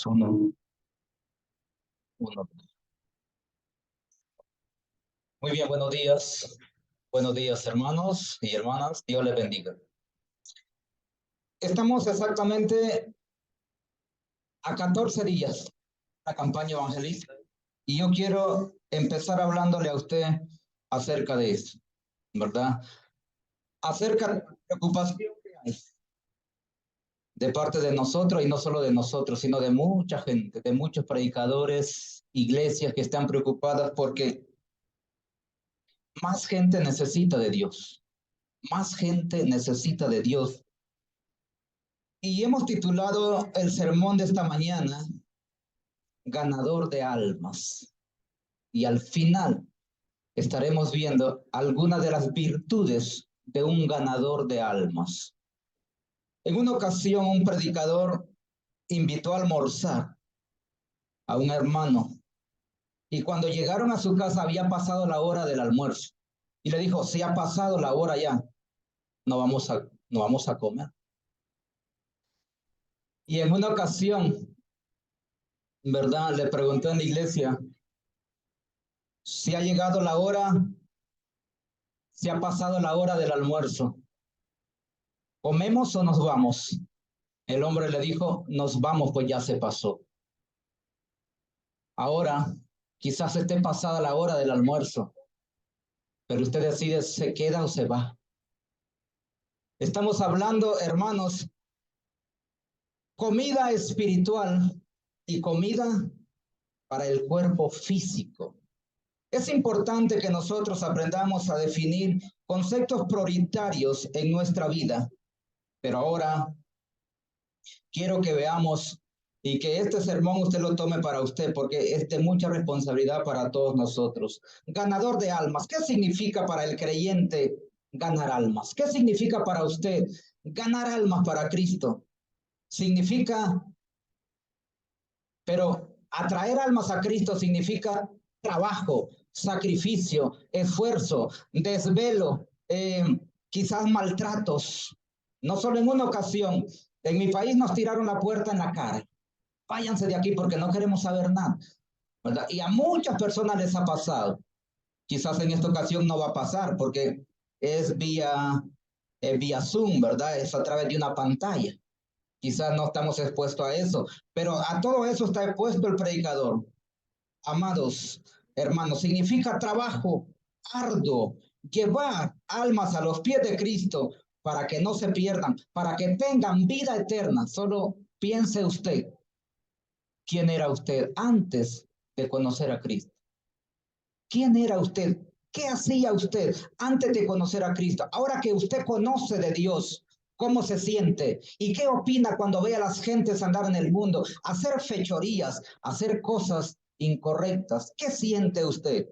Uno, uno. Muy bien, buenos días. Buenos días, hermanos y hermanas. Dios les bendiga. Estamos exactamente a 14 días de la campaña evangelista y yo quiero empezar hablándole a usted acerca de eso, ¿verdad? Acerca de la preocupación que hay de parte de nosotros y no solo de nosotros, sino de mucha gente, de muchos predicadores, iglesias que están preocupadas porque más gente necesita de Dios. Más gente necesita de Dios. Y hemos titulado el sermón de esta mañana, Ganador de Almas. Y al final estaremos viendo algunas de las virtudes de un ganador de almas. En una ocasión, un predicador invitó a almorzar a un hermano y cuando llegaron a su casa había pasado la hora del almuerzo. Y le dijo, si ha pasado la hora ya, no vamos a comer. Y en una ocasión, ¿verdad? Le preguntó en la iglesia, si ha llegado la hora, si ha pasado la hora del almuerzo, ¿comemos o nos vamos? El hombre le dijo, nos vamos, pues ya se pasó. Ahora, quizás esté pasada la hora del almuerzo, pero usted decide, ¿se queda o se va? Estamos hablando, hermanos, comida espiritual y comida para el cuerpo físico. Es importante que nosotros aprendamos a definir conceptos prioritarios en nuestra vida, pero ahora quiero que veamos y que este sermón usted lo tome para usted, porque es de mucha responsabilidad para todos nosotros. Ganador de almas, ¿qué significa para el creyente ganar almas? ¿Qué significa para usted ganar almas para Cristo? Significa, pero atraer almas a Cristo significa trabajo, sacrificio, esfuerzo, desvelo, quizás maltratos. No solo en una ocasión, en mi país nos tiraron la puerta en la cara. Váyanse de aquí porque no queremos saber nada, ¿verdad? Y a muchas personas les ha pasado. Quizás en esta ocasión no va a pasar porque es vía Zoom, ¿verdad? Es a través de una pantalla. Quizás no estamos expuestos a eso, pero a todo eso está expuesto el predicador. Amados hermanos, significa trabajo arduo, llevar almas a los pies de Cristo para que no se pierdan, para que tengan vida eterna. Solo piense usted, ¿quién era usted antes de conocer a Cristo? ¿Quién era usted? ¿Qué hacía usted antes de conocer a Cristo? Ahora que usted conoce de Dios, ¿cómo se siente? ¿Y qué opina cuando ve a las gentes andar en el mundo, hacer fechorías, hacer cosas incorrectas? ¿Qué siente usted?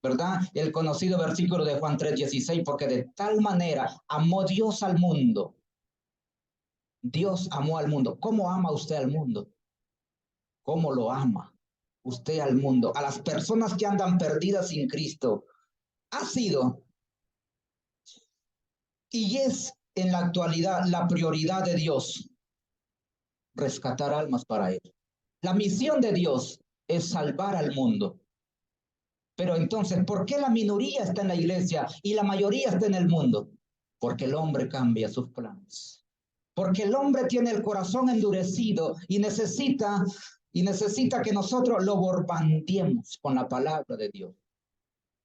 ¿Verdad? El conocido versículo de Juan 3:16, porque de tal manera amó Dios al mundo. Dios amó al mundo. ¿Cómo ama usted al mundo? ¿Cómo lo ama usted al mundo? A las personas que andan perdidas sin Cristo. Ha sido y es en la actualidad la prioridad de Dios rescatar almas para Él. La misión de Dios es salvar al mundo. Pero entonces, ¿por qué la minoría está en la iglesia y la mayoría está en el mundo? Porque el hombre cambia sus planes. Porque el hombre tiene el corazón endurecido y necesita que nosotros lo bombardeemos con la palabra de Dios.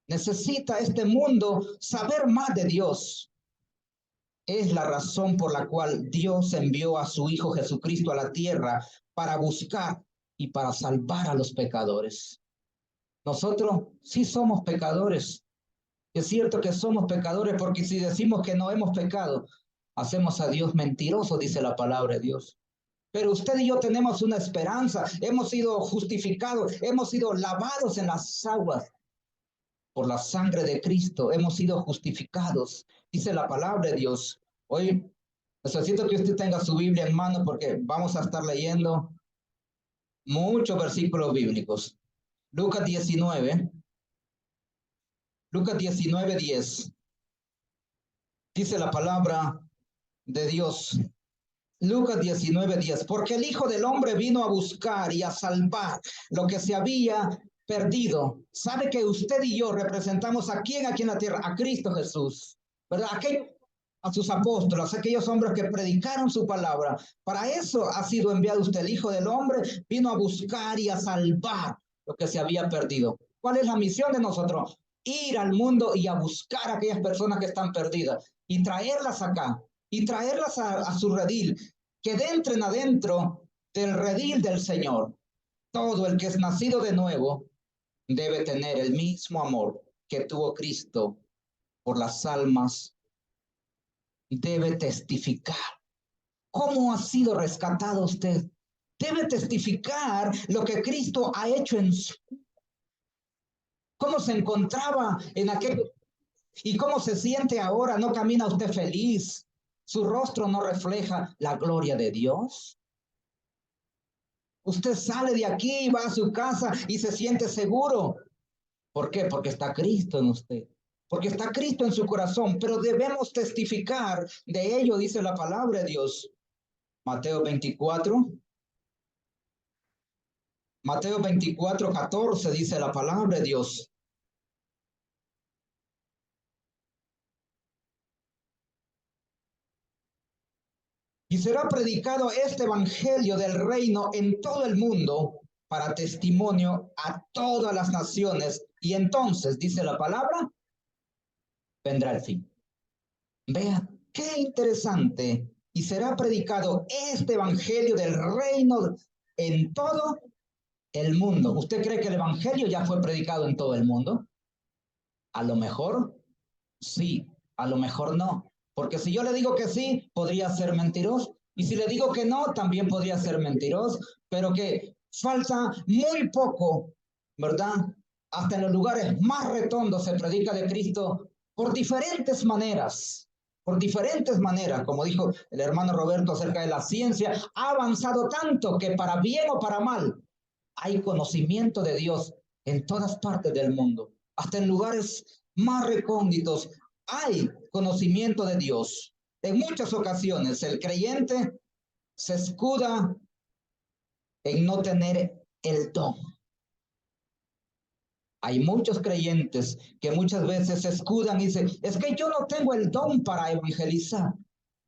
Necesita este mundo saber más de Dios. Es la razón por la cual Dios envió a su Hijo Jesucristo a la tierra para buscar y para salvar a los pecadores. Nosotros sí somos pecadores. Es cierto que somos pecadores porque si decimos que no hemos pecado, hacemos a Dios mentiroso, dice la palabra de Dios. Pero usted y yo tenemos una esperanza, hemos sido justificados, hemos sido lavados en las aguas por la sangre de Cristo, hemos sido justificados, dice la palabra de Dios. Hoy necesito que usted tenga su Biblia en mano porque vamos a estar leyendo muchos versículos bíblicos. Lucas 19, Lucas 19:10. Dice la palabra de Dios. Lucas 19:10, porque el Hijo del Hombre vino a buscar y a salvar lo que se había perdido. ¿Sabe que usted y yo representamos a quién aquí en la tierra? A Cristo Jesús, ¿verdad? A sus apóstoles, a aquellos hombres que predicaron su palabra. Para eso ha sido enviado usted. El Hijo del Hombre vino a buscar y a salvar lo que se había perdido. ¿Cuál es la misión de nosotros? Ir al mundo y a buscar a aquellas personas que están perdidas y traerlas acá y traerlas a su redil, que entren adentro del redil del Señor. Todo el que es nacido de nuevo debe tener el mismo amor que tuvo Cristo por las almas. Debe testificar cómo ha sido rescatado usted. Debe testificar lo que Cristo ha hecho en su vida, cómo se encontraba en aquel y cómo se siente ahora. ¿No camina usted feliz? ¿Su rostro no refleja la gloria de Dios? Usted sale de aquí, va a su casa y se siente seguro. ¿Por qué? Porque está Cristo en usted. Porque está Cristo en su corazón. Pero debemos testificar de ello, dice la palabra de Dios. Mateo 24. Mateo 24:14 dice la palabra de Dios. Y será predicado este evangelio del reino en todo el mundo para testimonio a todas las naciones. Y entonces, dice la palabra, vendrá el fin. Vea, qué interesante. Y será predicado este evangelio del reino en todo el mundo. ¿Usted cree que el evangelio ya fue predicado en todo el mundo? A lo mejor sí, a lo mejor no. Porque si yo le digo que sí, podría ser mentiroso. Y si le digo que no, también podría ser mentiroso. Pero que falta muy poco, ¿verdad? Hasta en los lugares más retondos se predica de Cristo por diferentes maneras. Por diferentes maneras, como dijo el hermano Roberto acerca de la ciencia, ha avanzado tanto que para bien o para mal hay conocimiento de Dios en todas partes del mundo. Hasta en lugares más recónditos hay conocimiento de Dios. En muchas ocasiones el creyente se escuda en no tener el don. Hay muchos creyentes que muchas veces se escudan y dicen, es que yo no tengo el don para evangelizar.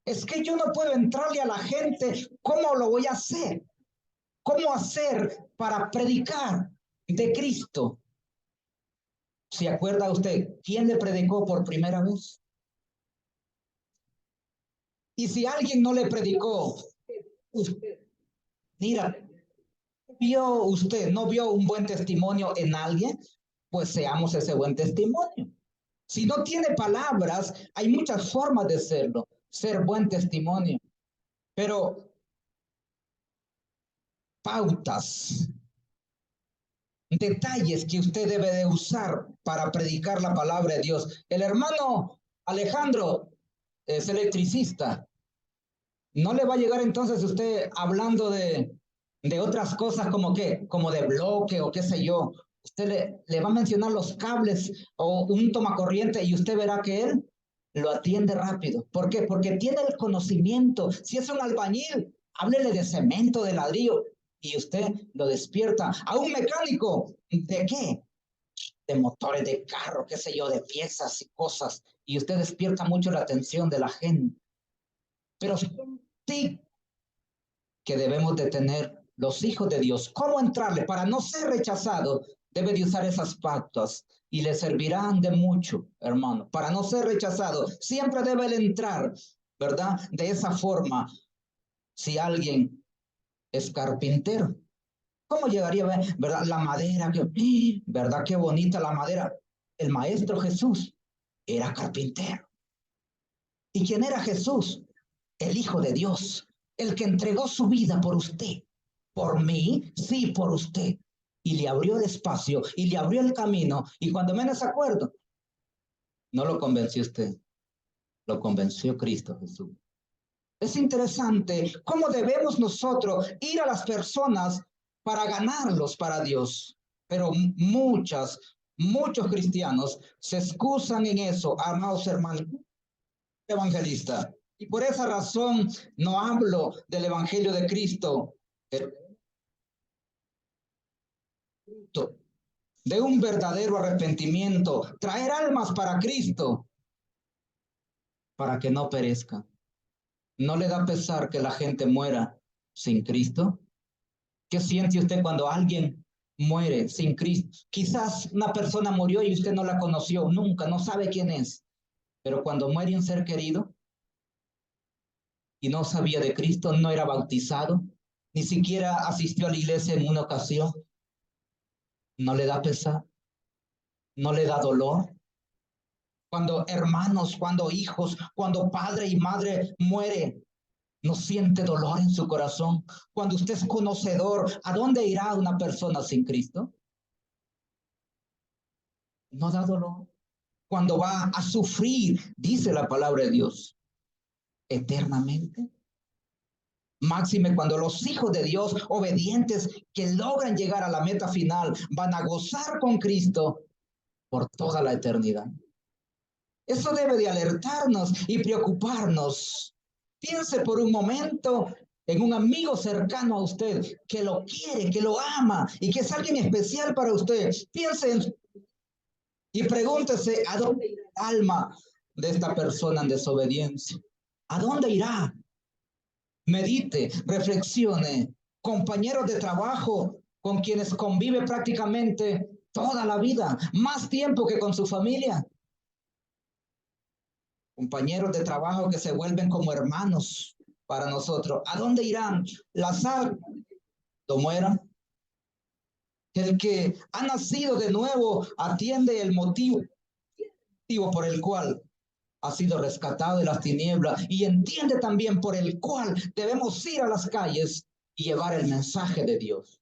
Es que yo no puedo entrarle a la gente. ¿Cómo lo voy a hacer? ¿Cómo hacer para predicar de Cristo? ¿Se acuerda usted quién le predicó por primera vez? Y si alguien no le predicó, usted, mira, no vio un buen testimonio en alguien, pues seamos ese buen testimonio. Si no tiene palabras, hay muchas formas de serlo, ser buen testimonio. Pero pautas, detalles que usted debe de usar para predicar la palabra de Dios. El hermano Alejandro es electricista. No le va a llegar entonces usted hablando de otras cosas como de bloque o qué sé yo. Usted le va a mencionar los cables o un tomacorriente y usted verá que él lo atiende rápido. ¿Por qué? Porque tiene el conocimiento. Si es un albañil, háblele de cemento, de ladrillo y usted lo despierta. A un mecánico, ¿de qué? De motores de carro, qué sé yo, de piezas y cosas. Y usted despierta mucho la atención de la gente. Pero sí que debemos de tener los hijos de Dios. ¿Cómo entrarle? Para no ser rechazado, debe de usar esas pautas y le servirán de mucho, hermano. Para no ser rechazado, siempre debe de entrar, ¿verdad? De esa forma, si alguien es carpintero. ¿Cómo llegaría a ver, verdad? La madera, ¿verdad? Qué bonita la madera. El maestro Jesús era carpintero. ¿Y quién era Jesús? El Hijo de Dios, el que entregó su vida por usted, por mí, sí, por usted. Y le abrió el espacio y le abrió el camino. Y cuando menos acuerdo, no lo convenció usted, lo convenció Cristo Jesús. Es interesante cómo debemos nosotros ir a las personas para ganarlos para Dios. Pero muchos cristianos se excusan en eso, amados hermanos. Evangelista, Y por esa razón no hablo del Evangelio de Cristo, de un verdadero arrepentimiento, traer almas para Cristo, para que no perezcan. ¿No le da pesar que la gente muera sin Cristo? ¿Qué siente usted cuando alguien muere sin Cristo? Quizás una persona murió y usted no la conoció nunca, no sabe quién es, pero cuando muere un ser querido y no sabía de Cristo, no era bautizado, ni siquiera asistió a la iglesia en una ocasión, ¿no le da pesar? ¿No le da dolor? Cuando hermanos, cuando hijos, cuando padre y madre muere, no siente dolor en su corazón. Cuando usted es conocedor, ¿a dónde irá una persona sin Cristo? No da dolor. Cuando va a sufrir, dice la palabra de Dios, eternamente. Máxime cuando los hijos de Dios obedientes que logran llegar a la meta final van a gozar con Cristo por toda la eternidad. Eso debe de alertarnos y preocuparnos. Piense por un momento en un amigo cercano a usted que lo quiere, que lo ama y que es alguien especial para usted. Piense y pregúntese a dónde irá el alma de esta persona en desobediencia. ¿A dónde irá? Medite, reflexione. Compañeros de trabajo con quienes convive prácticamente toda la vida, más tiempo que con su familia. Compañeros de trabajo que se vuelven como hermanos para nosotros. ¿A dónde irán las almas cuando mueran? El que ha nacido de nuevo atiende el motivo por el cual ha sido rescatado de las tinieblas y entiende también por el cual debemos ir a las calles y llevar el mensaje de Dios.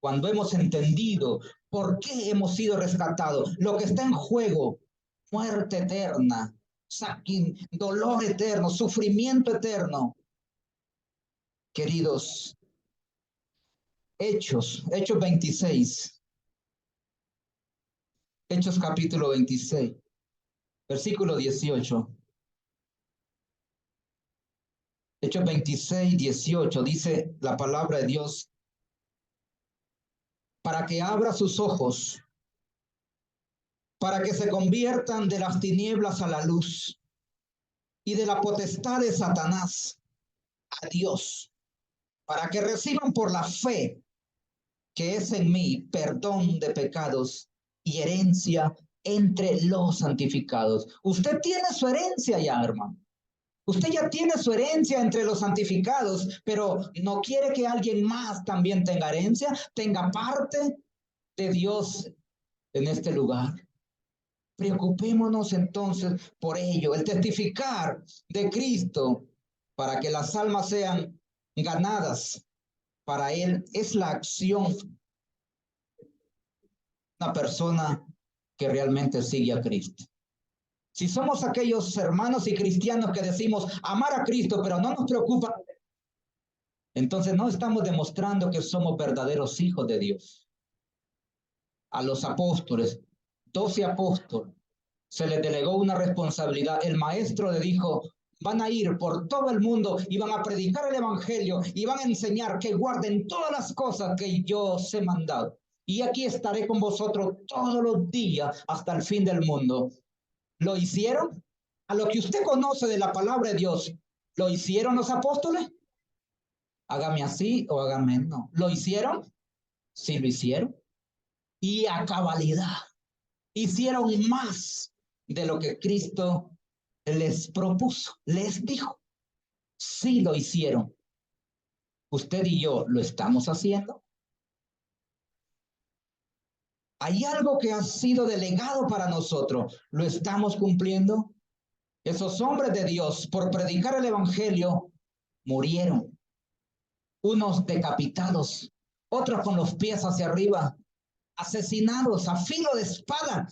Cuando hemos entendido por qué hemos sido rescatados, lo que está en juego, muerte eterna, dolor eterno, sufrimiento eterno. Queridos, Hechos 26, Hechos capítulo 26, versículo 18. Hechos 26, 18 dice la palabra de Dios, para que abra sus ojos, para que se conviertan de las tinieblas a la luz y de la potestad de Satanás a Dios, para que reciban por la fe que es en mí perdón de pecados y herencia entre los santificados. Usted tiene su herencia ya, hermano. Usted ya tiene su herencia entre los santificados, pero no quiere que alguien más también tenga herencia, tenga parte de Dios en este lugar. Preocupémonos entonces por ello, el testificar de Cristo para que las almas sean ganadas. Para Él es la acción de una persona que realmente sigue a Cristo. Si somos aquellos hermanos y cristianos que decimos amar a Cristo, pero no nos preocupa, entonces no estamos demostrando que somos verdaderos hijos de Dios. A los apóstoles, 12 apóstoles, se les delegó una responsabilidad. El maestro le dijo, van a ir por todo el mundo y van a predicar el evangelio y van a enseñar que guarden todas las cosas que yo os he mandado. Y aquí estaré con vosotros todos los días hasta el fin del mundo. ¿Lo hicieron? A lo que usted conoce de la palabra de Dios, ¿lo hicieron los apóstoles? Hágame así o hágame no. ¿Lo hicieron? Sí, lo hicieron. Y a cabalidad. Hicieron más de lo que Cristo les propuso, les dijo. Sí lo hicieron. Usted y yo lo estamos haciendo. Hay algo que ha sido delegado para nosotros. ¿Lo estamos cumpliendo? Esos hombres de Dios, por predicar el evangelio, murieron. Unos decapitados, otros con los pies hacia arriba, asesinados a filo de espada.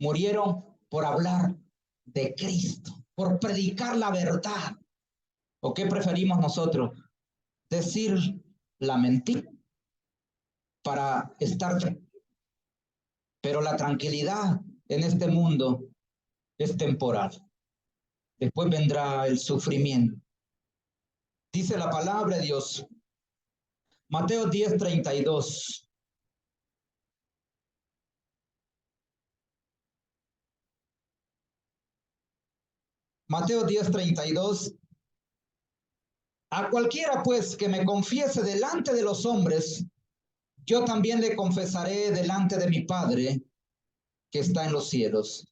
Murieron por hablar de Cristo, por predicar la verdad. ¿O qué preferimos nosotros? Decir la mentira para estar tranquilos. Pero la tranquilidad en este mundo es temporal. después vendrá el sufrimiento. Dice la palabra de Dios, Mateo 10:32. Mateo 10:32. A cualquiera pues que me confiese delante de los hombres, yo también le confesaré delante de mi Padre que está en los cielos.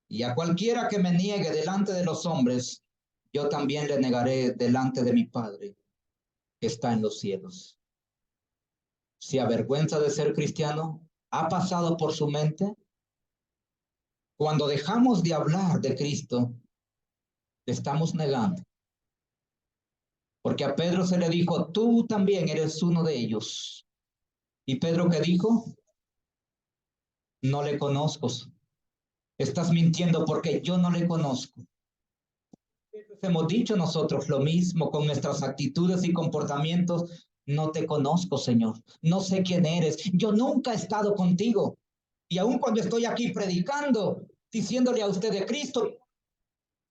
Y a cualquiera que me niegue delante de los hombres, yo también le negaré delante de mi Padre que está en los cielos. ¿Se avergüenza de ser cristiano? ¿Ha pasado por su mente? Cuando dejamos de hablar de Cristo, le estamos negando. Porque a Pedro se le dijo, tú también eres uno de ellos. ¿Y Pedro qué dijo? No le conozco. Estás mintiendo porque yo no le conozco. Hemos dicho nosotros lo mismo con nuestras actitudes y comportamientos. No te conozco, Señor. No sé quién eres. Yo nunca he estado contigo. Y aun cuando estoy aquí predicando, diciéndole a usted de Cristo,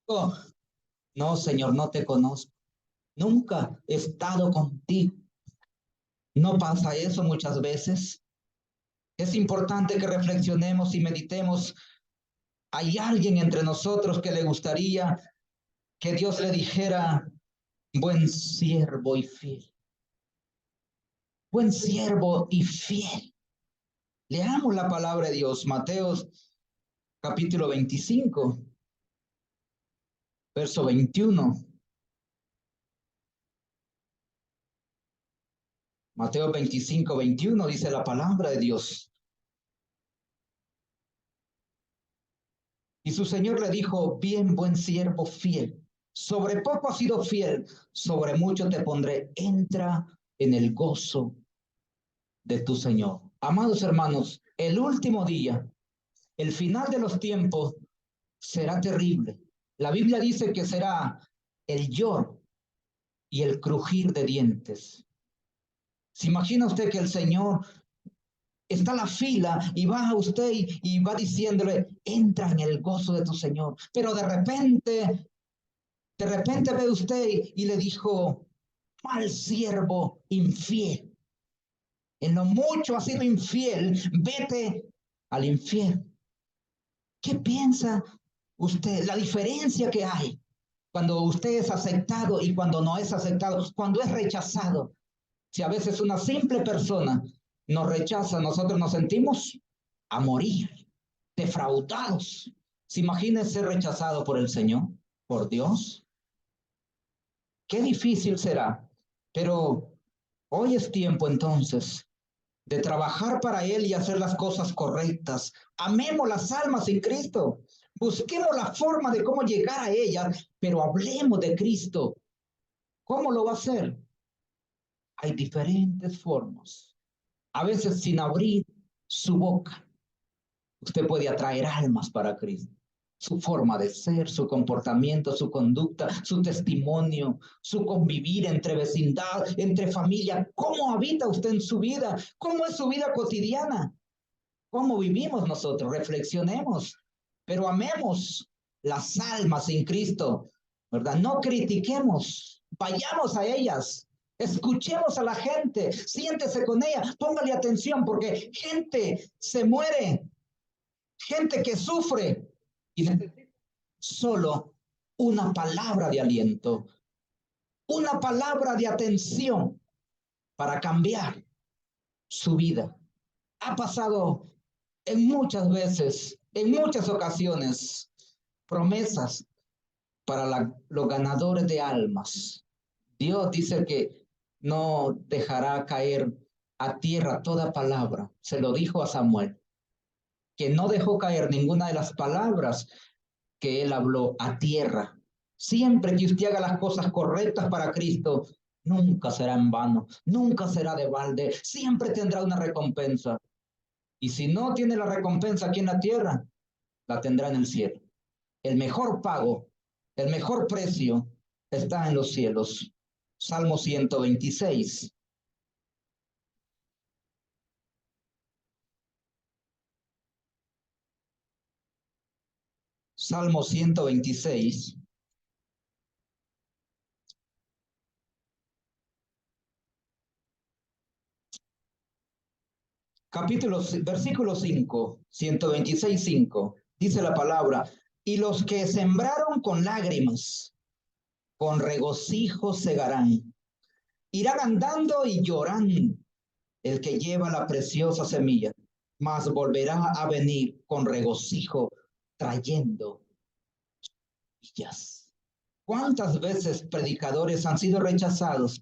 oh, no, Señor, no te conozco. Nunca he estado contigo. ¿No pasa eso muchas veces? Es importante que reflexionemos y meditemos. ¿Hay alguien entre nosotros que le gustaría que Dios le dijera, buen siervo y fiel? Buen siervo y fiel. Leamos la palabra de Dios, Mateo capítulo 25, verso 21. Mateo 25, 21 dice la palabra de Dios. Y su Señor le dijo, bien, buen siervo fiel. Sobre poco has sido fiel, sobre mucho te pondré. Entra en el gozo de tu Señor. Amados hermanos, el último día, el final de los tiempos, será terrible. La Biblia dice que será el lloro y el crujir de dientes. ¿Se imagina usted que el Señor está en la fila y va a usted y va diciéndole, entra en el gozo de tu Señor? Pero de repente ve usted y le dijo, mal siervo infiel. En lo mucho has sido infiel, vete al infierno. ¿Qué piensa usted? La diferencia que hay cuando usted es aceptado y cuando no es aceptado, cuando es rechazado. Si a veces una simple persona nos rechaza, nosotros nos sentimos a morir, defraudados. ¿Se imagina ser rechazado por el Señor, por Dios? Qué difícil será, pero hoy es tiempo entonces de trabajar para Él y hacer las cosas correctas. Amemos las almas en Cristo. Busquemos la forma de cómo llegar a ellas, pero hablemos de Cristo. ¿Cómo lo va a hacer? Hay diferentes formas. A veces sin abrir su boca, usted puede atraer almas para Cristo. Su forma de ser, su comportamiento, su conducta, su testimonio, su convivir entre vecindad, entre familia. ¿Cómo habita usted en su vida? ¿Cómo es su vida cotidiana? ¿Cómo vivimos nosotros? Reflexionemos, pero amemos las almas en Cristo, ¿verdad? No critiquemos, vayamos a ellas, escuchemos a la gente, siéntese con ella, póngale atención porque gente se muere, gente que sufre y necesita solo una palabra de aliento, una palabra de atención para cambiar su vida. Ha pasado en muchas veces, en muchas ocasiones, promesas para los ganadores de almas. Dios dice que no dejará caer a tierra toda palabra. Se lo dijo a Samuel, que no dejó caer ninguna de las palabras que él habló a tierra. Siempre que usted haga las cosas correctas para Cristo, nunca será en vano, nunca será de balde, siempre tendrá una recompensa. Y si no tiene la recompensa aquí en la tierra, la tendrá en el cielo. El mejor pago, el mejor precio está en los cielos. Salmo 126. Salmo 126. Versículo 5, 126, 5. Dice la palabra, y los que sembraron con lágrimas, con regocijo segarán. Irán andando y llorando el que lleva la preciosa semilla, mas volverá a venir con regocijo trayendo semillas. ¿Cuántas veces predicadores han sido rechazados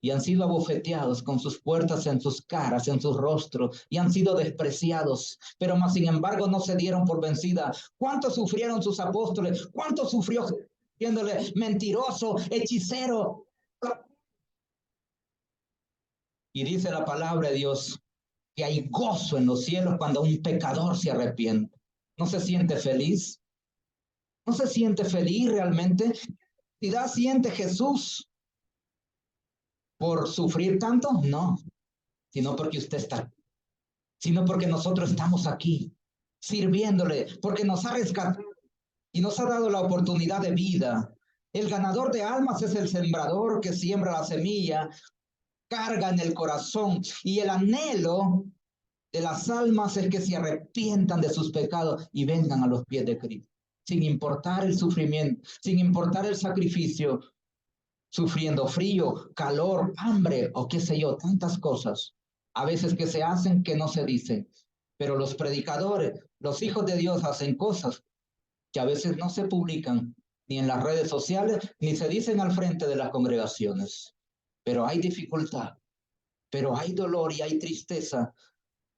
y han sido abofeteados con sus puertas en sus caras, en sus rostros, y han sido despreciados, pero más sin embargo no se dieron por vencida? ¿Cuántos sufrieron sus apóstoles? ¿Cuántos sufrió diciéndole mentiroso, hechicero? Y dice la palabra de Dios que hay gozo en los cielos cuando un pecador se arrepiente. ¿No se siente feliz? ¿No se siente feliz realmente? ¿Y da siente Jesús por sufrir tanto? No, sino porque usted está, sino porque nosotros estamos aquí sirviéndole, porque nos ha rescatado y nos ha dado la oportunidad de vida. El ganador de almas es el sembrador que siembra la semilla, carga en el corazón, y el anhelo de las almas es que se arrepientan de sus pecados y vengan a los pies de Cristo, sin importar el sufrimiento, sin importar el sacrificio, sufriendo frío, calor, hambre o qué sé yo, tantas cosas, a veces que se hacen que no se dicen. Pero los predicadores, los hijos de Dios hacen cosas que a veces no se publican ni en las redes sociales, ni se dicen al frente de las congregaciones. Pero hay dificultad, pero hay dolor y hay tristeza,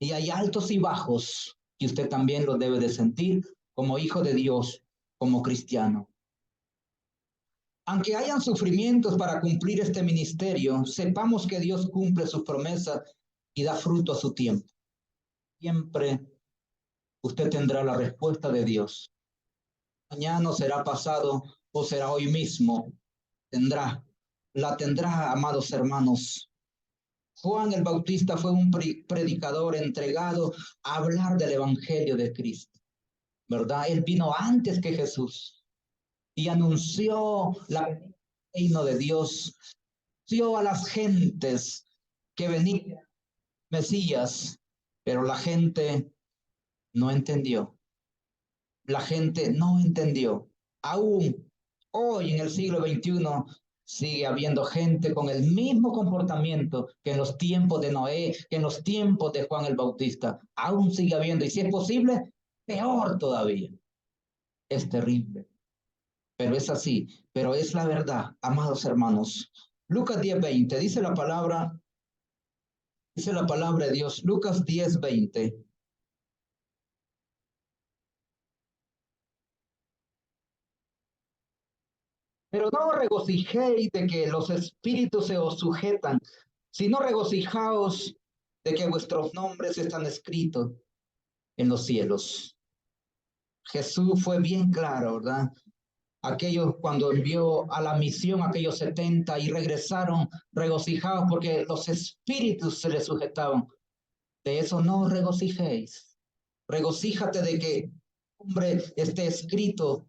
y hay altos y bajos, y usted también lo debe de sentir como hijo de Dios, como cristiano. Aunque hayan sufrimientos para cumplir este ministerio, sepamos que Dios cumple sus promesas y da fruto a su tiempo. Siempre usted tendrá la respuesta de Dios. Mañana será pasado o será hoy mismo. La tendrá, amados hermanos. Juan el Bautista fue un predicador entregado a hablar del Evangelio de Cristo, ¿verdad? Él vino antes que Jesús y anunció el reino de Dios, dio a las gentes que venía Mesías, pero la gente no entendió. La gente no entendió. Aún hoy en el siglo XXI sigue habiendo gente con el mismo comportamiento que en los tiempos de Noé, que en los tiempos de Juan el Bautista. Aún sigue habiendo, y si es posible, peor todavía. Es terrible, pero es así, pero es la verdad, amados hermanos. Lucas 10:20, dice la palabra de Dios, Lucas 10:20. Pero no os regocijéis de que los espíritus se os sujetan, sino regocijaos de que vuestros nombres están escritos en los cielos. Jesús fue bien claro, ¿verdad? Aquellos cuando envió a la misión, aquellos 70, y regresaron regocijados porque los espíritus se les sujetaban. De eso no os regocijéis. Regocíjate de que hombre esté escrito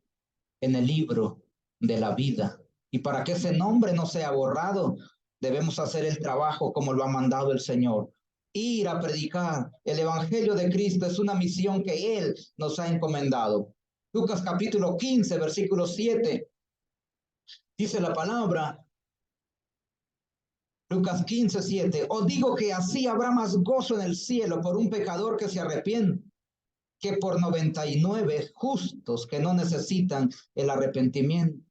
en el libro de la vida. Y para que ese nombre no sea borrado, debemos hacer el trabajo como lo ha mandado el Señor. Ir a predicar el Evangelio de Cristo es una misión que Él nos ha encomendado. Lucas capítulo 15, versículo 7, dice la palabra, Lucas 15, 7, os digo que así habrá más gozo en el cielo por un pecador que se arrepiente, que por 99 justos que no necesitan el arrepentimiento.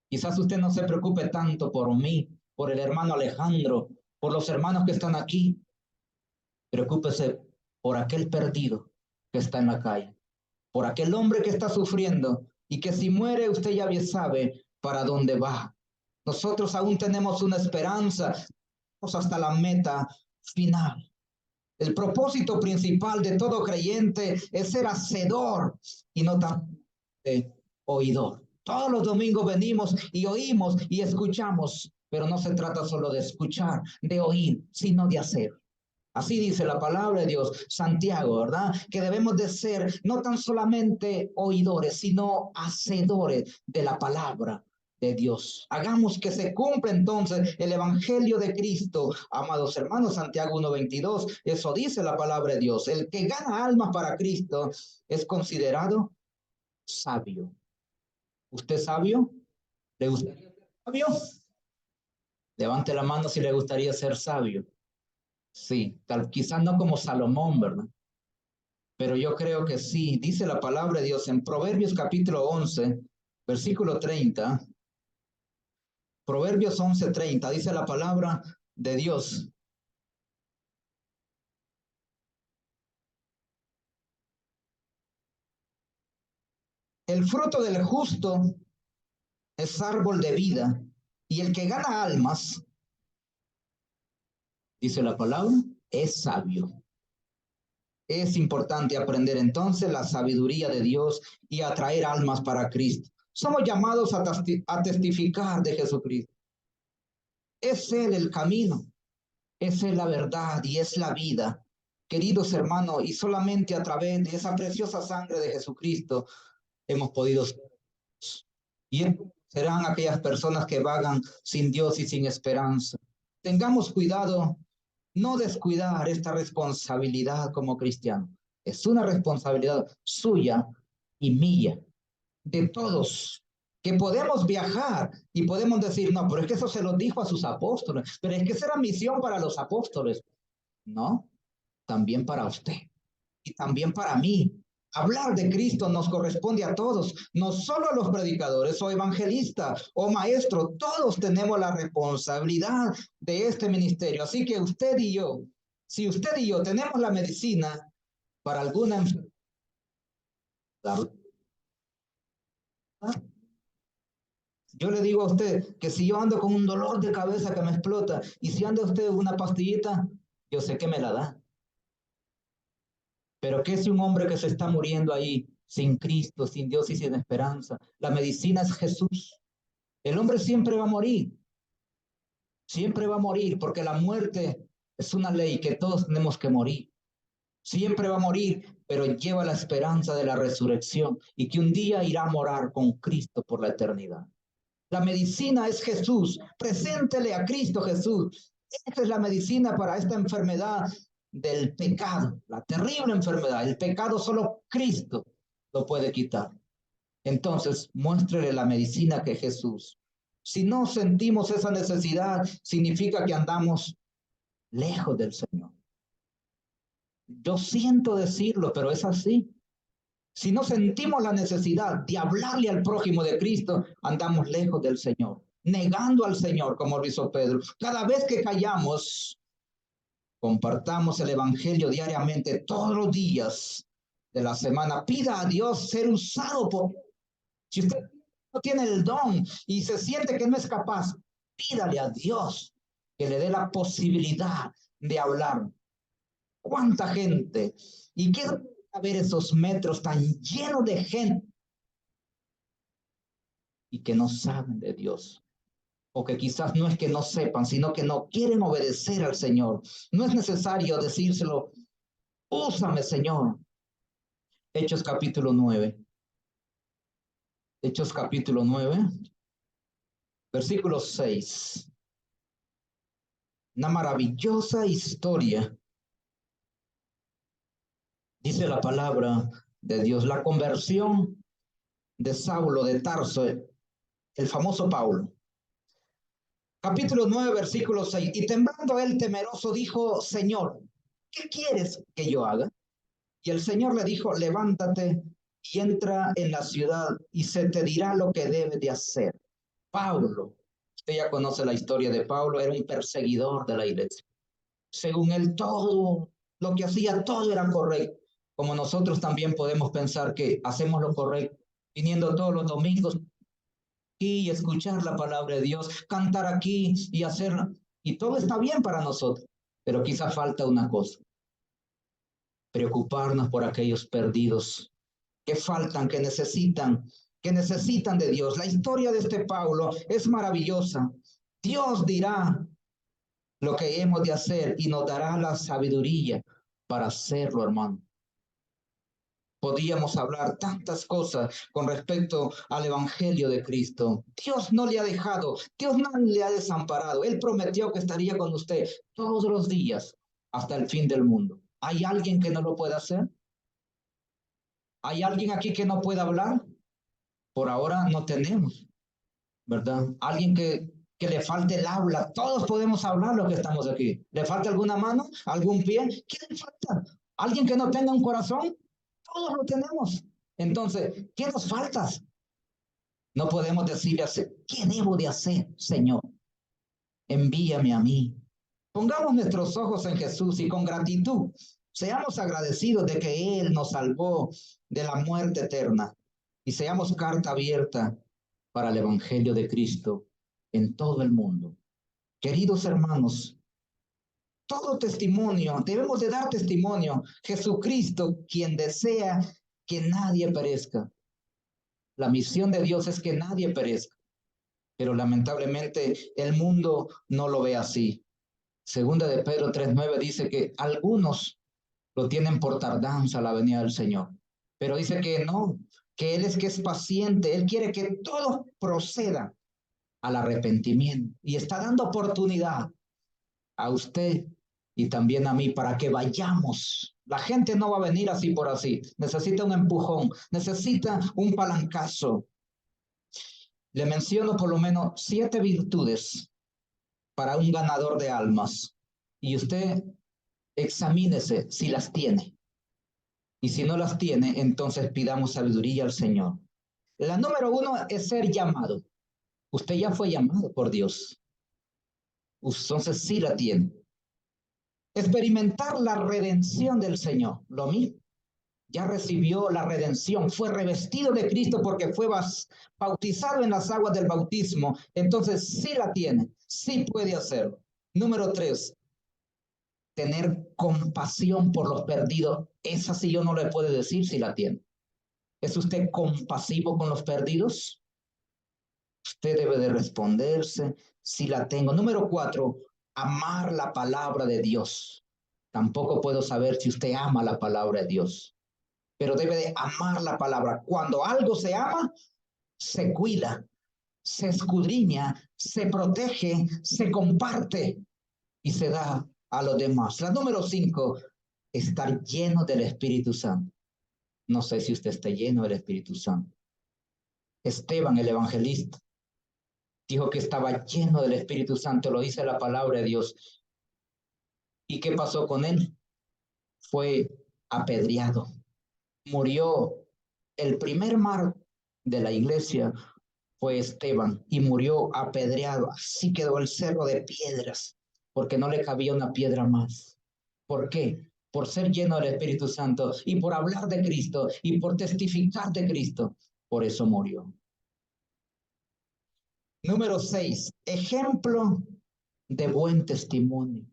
Quizás usted no se preocupe tanto por mí, por el hermano Alejandro, por los hermanos que están aquí. Preocúpese por aquel perdido que está en la calle, por aquel hombre que está sufriendo y que si muere usted ya bien sabe para dónde va. Nosotros aún tenemos una esperanza, vamos hasta la meta final. El propósito principal de todo creyente es ser hacedor y no tan oidor. Todos los domingos venimos y oímos y escuchamos, pero no se trata solo de escuchar, de oír, sino de hacer. Así dice la palabra de Dios, Santiago, ¿verdad? Que debemos de ser no tan solamente oidores, sino hacedores de la palabra de Dios. Hagamos que se cumpla entonces el evangelio de Cristo. Amados hermanos, Santiago 1:22, eso dice la palabra de Dios. El que gana almas para Cristo es considerado sabio. ¿Usted es sabio? ¿Le gustaría ser sabio? Levante la mano si le gustaría ser sabio. Sí, quizás no como Salomón, ¿verdad? Pero yo creo que sí. Dice la palabra de Dios en Proverbios capítulo 11, versículo 30. Proverbios 11:30, dice la palabra de Dios. El fruto del justo es árbol de vida, y el que gana almas, dice la palabra, es sabio. Es importante aprender entonces la sabiduría de Dios y atraer almas para Cristo. Somos llamados a testificar de Jesucristo. Es Él el camino, es Él la verdad y es la vida. Queridos hermanos, y solamente a través de esa preciosa sangre de Jesucristo hemos podido ser. Y serán aquellas personas que vagan sin Dios y sin esperanza. Tengamos cuidado, no descuidar esta responsabilidad como cristiano. Es una responsabilidad suya y mía, de todos, que podemos viajar y podemos decir, no, pero es que eso se lo dijo a sus apóstoles, pero es que esa era misión para los apóstoles. No, también para usted y también para mí. Hablar de Cristo nos corresponde a todos, no solo a los predicadores o evangelistas o maestros, todos tenemos la responsabilidad de este ministerio. Así que usted y yo, si usted y yo tenemos la medicina para alguna enfermedad, yo le digo a usted que si yo ando con un dolor de cabeza que me explota y si anda usted una pastillita, yo sé que me la da. Pero ¿qué si un hombre que se está muriendo ahí sin Cristo, sin Dios y sin esperanza? La medicina es Jesús. El hombre siempre va a morir, porque la muerte es una ley que todos tenemos que morir. Siempre va a morir, pero lleva la esperanza de la resurrección y que un día irá a morar con Cristo por la eternidad. La medicina es Jesús. Preséntele a Cristo Jesús. Esta es la medicina para esta enfermedad del pecado, la terrible enfermedad. El pecado solo Cristo lo puede quitar. Entonces, muéstrele la medicina que Jesús. Si no sentimos esa necesidad, significa que andamos lejos del Señor. Yo siento decirlo, pero es así. Si no sentimos la necesidad de hablarle al prójimo de Cristo, andamos lejos del Señor, negando al Señor, como lo hizo Pedro. Cada vez que callamos, compartamos el Evangelio diariamente, todos los días de la semana. Pida a Dios ser usado por... Si usted no tiene el don y se siente que no es capaz, pídale a Dios que le dé la posibilidad de hablar. ¿Cuánta gente? ¿Y qué a ver esos metros tan llenos de gente y que no saben de Dios? O que quizás no es que no sepan, sino que no quieren obedecer al Señor. No es necesario decírselo, úsame, Señor. Hechos capítulo 9. Hechos capítulo 9, versículo 6. Una maravillosa historia. Dice la palabra de Dios, la conversión de Saulo de Tarso, el famoso Pablo. Capítulo 9, versículo 6. Y temblando él temeroso dijo, Señor, ¿qué quieres que yo haga? Y el Señor le dijo, levántate y entra en la ciudad y se te dirá lo que debes de hacer. Pablo, usted ya conoce la historia de Pablo, era un perseguidor de la iglesia. Según él, todo lo que hacía, todo era correcto. Como nosotros también podemos pensar que hacemos lo correcto, viniendo todos los domingos y escuchar la palabra de Dios, cantar aquí y hacerla. Y todo está bien para nosotros, pero quizá falta una cosa, preocuparnos por aquellos perdidos que faltan, que necesitan de Dios. La historia de este Pablo es maravillosa. Dios dirá lo que hemos de hacer y nos dará la sabiduría para hacerlo, hermano. Podíamos hablar tantas cosas con respecto al Evangelio de Cristo. Dios no le ha dejado, Dios no le ha desamparado. Él prometió que estaría con usted todos los días hasta el fin del mundo. ¿Hay alguien que no lo pueda hacer? ¿Hay alguien aquí que no pueda hablar? Por ahora no tenemos, ¿verdad? Alguien que le falte el habla. Todos podemos hablar los que estamos aquí. ¿Le falta alguna mano? ¿Algún pie? ¿Qué le falta? ¿Alguien que no tenga un corazón? Todos lo tenemos. Entonces, ¿qué nos falta? No podemos decirle así, ¿qué debo de hacer, Señor? Envíame a mí. Pongamos nuestros ojos en Jesús y con gratitud seamos agradecidos de que Él nos salvó de la muerte eterna y seamos carta abierta para el Evangelio de Cristo en todo el mundo. Queridos hermanos, todo testimonio, debemos de dar testimonio. Jesucristo, quien desea que nadie perezca. La misión de Dios es que nadie perezca, pero lamentablemente el mundo no lo ve así. Segunda de Pedro 3:9 dice que algunos lo tienen por tardanza la venida del Señor, pero dice que no, que Él es paciente, Él quiere que todos procedan al arrepentimiento y está dando oportunidad a usted y también a mí para que vayamos. La gente no va a venir así por así, necesita un empujón, necesita un palancazo. Le menciono por lo menos 7 virtudes para un ganador de almas y usted examínese si las tiene. Y si no las tiene, entonces pidamos sabiduría al Señor. La número 1 es ser llamado. Usted ya fue llamado por Dios. Entonces sí la tiene. Experimentar la redención del Señor. Lo mismo. Ya recibió la redención. Fue revestido de Cristo porque fue bautizado en las aguas del bautismo. Entonces sí la tiene. Sí puede hacerlo. Número 3. Tener compasión por los perdidos. Esa sí yo no le puedo decir si la tiene. ¿Es usted compasivo con los perdidos? Usted debe de responderse si la tengo. Número 4, amar la palabra de Dios. Tampoco puedo saber si usted ama la palabra de Dios, pero debe de amar la palabra. Cuando algo se ama, se cuida, se escudriña, se protege, se comparte y se da a los demás. La número 5, estar lleno del Espíritu Santo. No sé si usted está lleno del Espíritu Santo. Esteban, el evangelista, dijo que estaba lleno del Espíritu Santo, lo dice la palabra de Dios. ¿Y qué pasó con él? Fue apedreado. Murió. El primer mártir de la iglesia fue Esteban y murió apedreado. Así quedó el cerro de piedras, porque no le cabía una piedra más. ¿Por qué? Por ser lleno del Espíritu Santo y por hablar de Cristo y por testificar de Cristo. Por eso murió. Número 6, ejemplo de buen testimonio.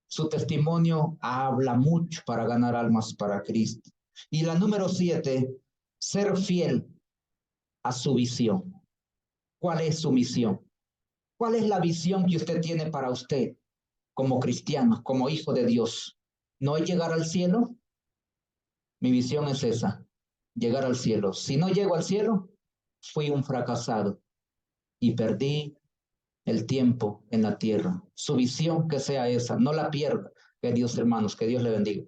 Su testimonio habla mucho para ganar almas para Cristo. Y la número 7, ser fiel a su visión. ¿Cuál es su misión? ¿Cuál es la visión que usted tiene para usted como cristiano, como hijo de Dios? ¿No es llegar al cielo? Mi visión es esa, llegar al cielo. Si no llego al cielo, fui un fracasado y perdí el tiempo en la tierra. Su visión que sea esa, no la pierda, queridos hermanos, que Dios le bendiga.